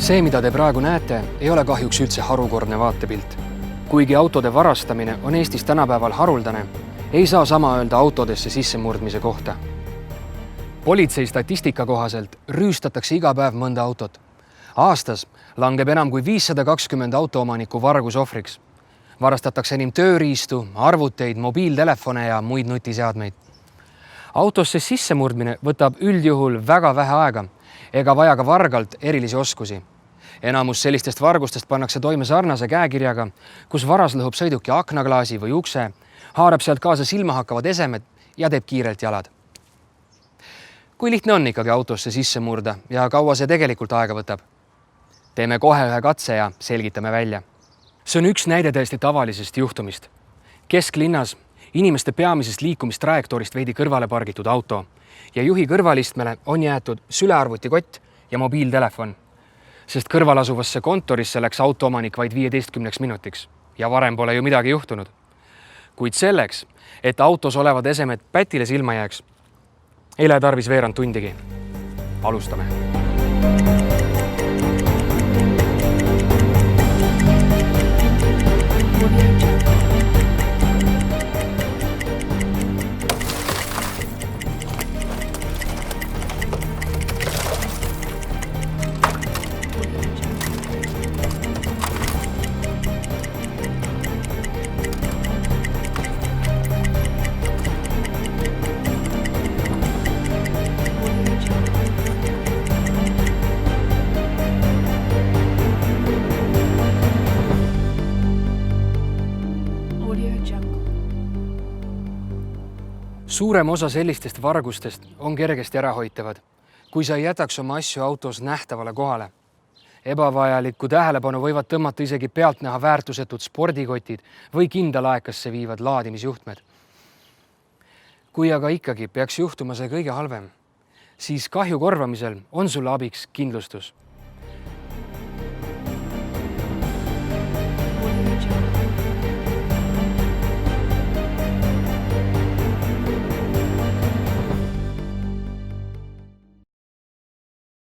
See, mida te praegu näete, ei ole kahjuks üldse harukordne vaatepilt. Kuigi autode varastamine on Eestis tänapäeval haruldane, ei saa sama öelda autodesse sissemurdmise kohta. Politsei statistika kohaselt rüüstatakse iga päev mõnda autot. Aastas langeb enam kui 520 autoomaniku vargusohvriks. Varastatakse enim tööriistu, arvuteid, mobiiltelefone ja muid nutiseadmeid. Autosse sissemurdmine võtab üldjuhul väga vähe aega ega vaja ka vargalt erilisi oskusi. Enamus sellistest vargustest pannakse toime sarnase käekirjaga, kus varas lõhub sõiduki aknaklaasi või ukse, haarab sealt kaasa silmahakkavad esemed ja teeb kiirelt jalad. Kui lihtne on ikkagi autosse sisse murda ja kaua see tegelikult aega võtab? Teeme kohe ühe katse ja selgitame välja. See on üks näide täiesti tavalisest juhtumist. Kesklinnas inimeste peamisest liikumistrajektoorist veidi kõrvale pargitud auto ja juhi kõrvalistmele on jäetud sülearvutikott ja mobiiltelefon, sest kõrval asuvasse kontorisse läks autoomanik vaid 15 minutiks ja varem pole ju midagi juhtunud. Kuid selleks, et autos olevad esemed pätile silma jääks, ei lähe tarvis veerand tundigi. Alustame. Suurem osa sellistest vargustest on kergesti ärahoitavad, kui sa ei jätaks oma asju autos nähtavale kohale. Ebavajalikku tähelepanu võivad tõmmata isegi pealtnäha väärtusetud spordikotid või kindalaekasse viivad laadimisjuhtmed. Kui aga ikkagi peaks juhtuma see kõige halvem, siis kahju korvamisel on sulle abiks kindlustus.